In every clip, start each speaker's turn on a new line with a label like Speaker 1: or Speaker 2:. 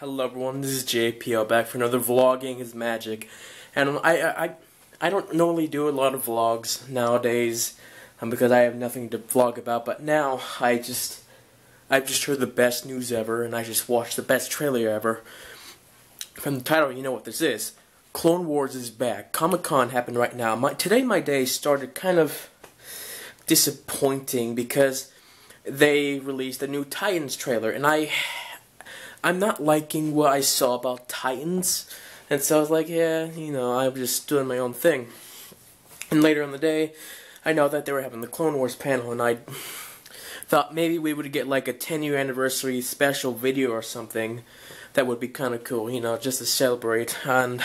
Speaker 1: Hello everyone, this is JPL back for another Vlogging is Magic. And I don't normally do a lot of vlogs nowadays because I have nothing to vlog about, but now I've just heard the best news ever, and I just watched the best trailer ever. From the title, you know what this is. Clone Wars is back. Comic-Con happened right now. Today my day started kind of disappointing because they released a new Titans trailer, and I'm not liking what I saw about Titans, and so I was like, yeah, you know, I'm just doing my own thing. And later in the day, I know that they were having the Clone Wars panel, and I thought maybe we would get like a 10-year anniversary special video or something. That would be kind of cool, you know, just to celebrate. And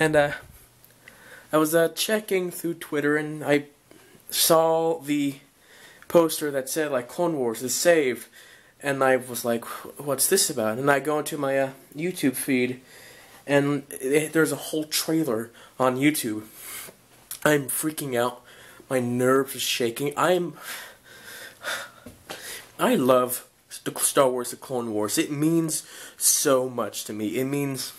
Speaker 1: I was checking through Twitter, and I saw the poster that said like Clone Wars is saved. And I was like, what's this about? And I go into my YouTube feed, and there's a whole trailer on YouTube. I'm freaking out. My nerves are shaking. I love the Star Wars, the Clone Wars. It means so much to me. It means,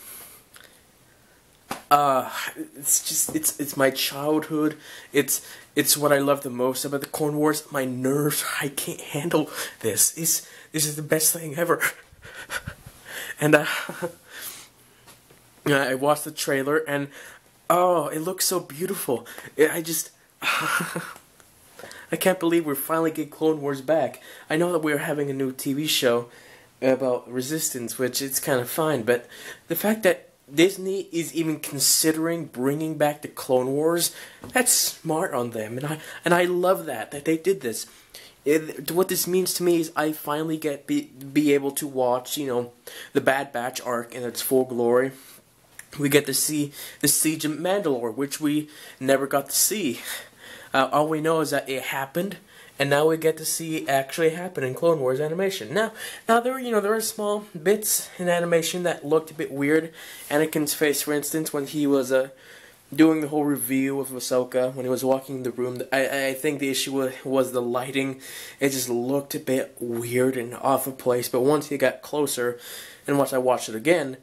Speaker 1: it's my childhood. It's what I love the most about the Clone Wars. My nerves, I can't handle this. This is the best thing ever. And I watched the trailer, and oh, it looks so beautiful. I can't believe we're finally getting Clone Wars back. I know that we're having a new TV show about Resistance, which is kind of fine, but the fact that Disney is even considering bringing back the Clone Wars, that's smart on them, and I love that they did this. What this means to me is I finally get be able to watch, you know, the Bad Batch arc in its full glory. We get to see the Siege of Mandalore, which we never got to see. All we know is that it happened, and now we get to see it actually happen in Clone Wars animation. Now there are small bits in animation that looked a bit weird. Anakin's face, for instance, when he was doing the whole review of Ahsoka, when he was walking in the room, I think the issue was the lighting. It just looked a bit weird and off of place. But once he got closer, and once I watched it again,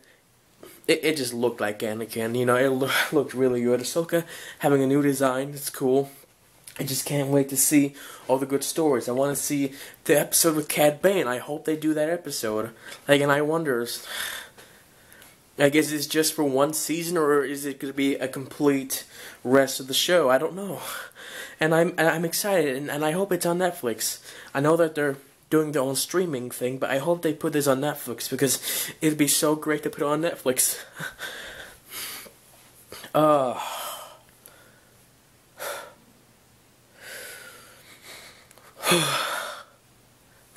Speaker 1: it just looked like Anakin. You know, it looked really good. Ahsoka having a new design, it's cool. I just can't wait to see all the good stories. I want to see the episode with Cad Bane. I hope they do that episode. Like, and I wonder, I guess it's just for one season, or is it going to be a complete rest of the show? I don't know. And I'm excited, and I hope it's on Netflix. I know that they're doing their own streaming thing, but I hope they put this on Netflix, because it'd be so great to put it on Netflix.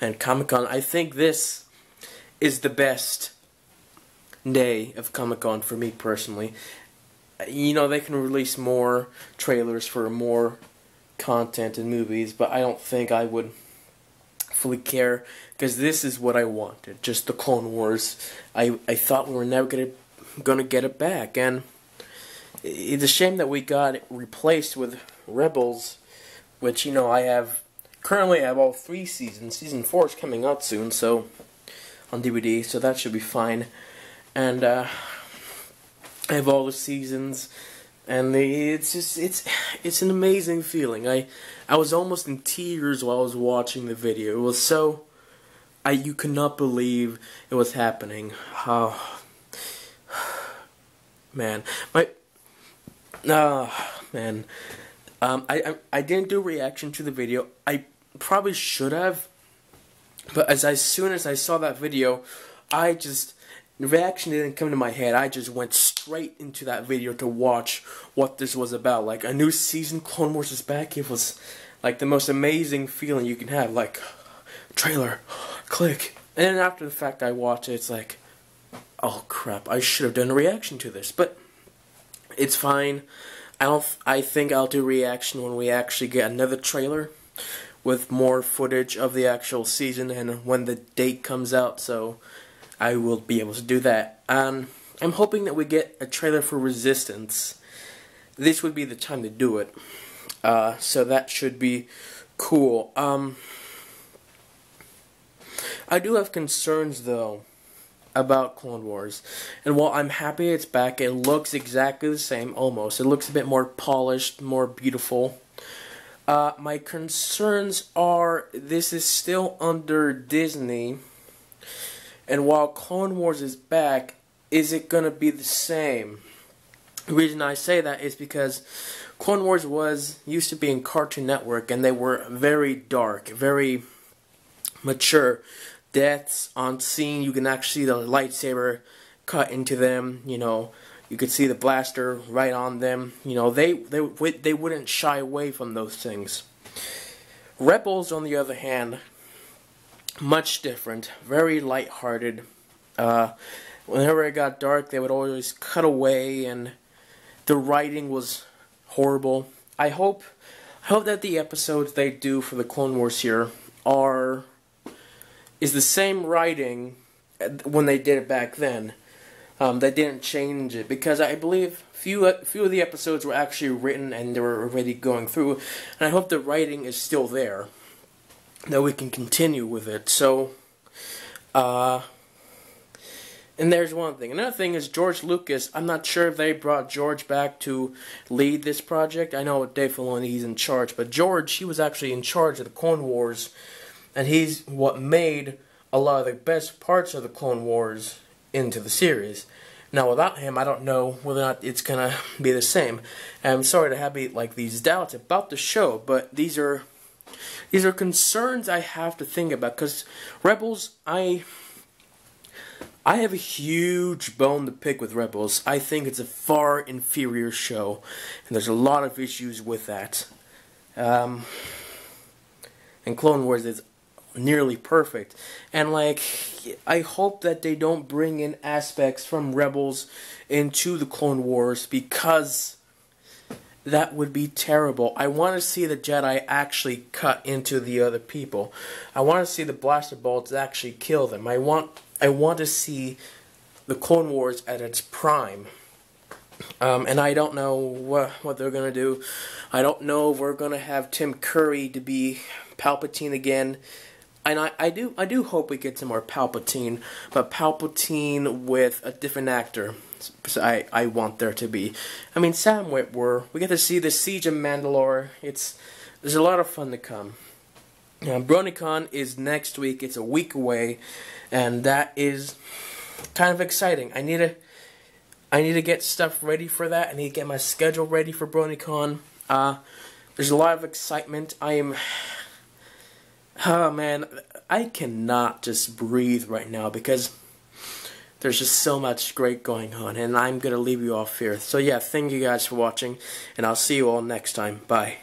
Speaker 1: And Comic-Con, I think this is the best day of Comic-Con for me personally. You know, they can release more trailers for more content and movies, but I don't think I would fully care, because this is what I wanted, just the Clone Wars. I thought we were never gonna get it back, and it's a shame that we got it replaced with Rebels, which, you know, currently I have all 3 seasons. Season 4 is coming out soon, so on DVD, so that should be fine. And I have all the seasons, and it's an amazing feeling. I was almost in tears while I was watching the video. It was so, you could not believe it was happening. Oh, man, man. I didn't do a reaction to the video. I probably should have, but as soon as I saw that video, the reaction didn't come to my head. I just went straight into that video to watch what this was about. Like, a new season, Clone Wars is back. It was like the most amazing feeling you can have. Like, trailer, click, and then after the fact I watch it, it's like, oh crap, I should have done a reaction to this, but it's fine. I think I'll do a reaction when we actually get another trailer with more footage of the actual season and when the date comes out, so I will be able to do that. I'm hoping that we get a trailer for Resistance. This would be the time to do it. So that should be cool. I do have concerns, though, about Clone Wars. And while I'm happy it's back, it looks exactly the same, almost. It looks a bit more polished, more beautiful. My concerns are, this is still under Disney, and while Clone Wars is back, is it going to be the same? The reason I say that is because Clone Wars used to be in Cartoon Network, and they were very dark, very mature. Deaths on scene, you can actually see the lightsaber cut into them, you know. You could see the blaster right on them. You know, they wouldn't shy away from those things. Rebels, on the other hand, much different. Very lighthearted. Whenever it got dark, they would always cut away, and the writing was horrible. I hope that the episodes they do for the Clone Wars here is the same writing when they did it back then. They didn't change it, because I believe few of the episodes were actually written and they were already going through, and I hope the writing is still there, that we can continue with it. So, and there's one thing. Another thing is George Lucas. I'm not sure if they brought George back to lead this project. I know Dave Filoni, he's in charge, but George, he was actually in charge of the Clone Wars, and he's what made a lot of the best parts of the Clone Wars into the series. Now, without him, I don't know whether or not it's gonna be the same. And I'm sorry to have these doubts about the show, but these are concerns I have to think about. Because Rebels, I have a huge bone to pick with Rebels. I think it's a far inferior show, and there's a lot of issues with that. And Clone Wars is nearly perfect, and I hope that they don't bring in aspects from Rebels into the Clone Wars, because that would be terrible. I want to see the Jedi actually cut into the other people. I want to see the blaster bolts actually kill them. I want to see the Clone Wars at its prime. And I don't know what they're gonna do. I don't know if we're gonna have Tim Curry to be Palpatine again. And I do hope we get some more Palpatine, but Palpatine with a different actor. So I want there to be. I mean, Sam Witwer. We get to see the Siege of Mandalore. There's a lot of fun to come. BronyCon is next week. It's a week away, and that is kind of exciting. I need to get stuff ready for that. I need to get my schedule ready for BronyCon. There's a lot of excitement. Oh man, I cannot just breathe right now, because there's just so much great going on, and I'm going to leave you off here. So yeah, thank you guys for watching, and I'll see you all next time. Bye.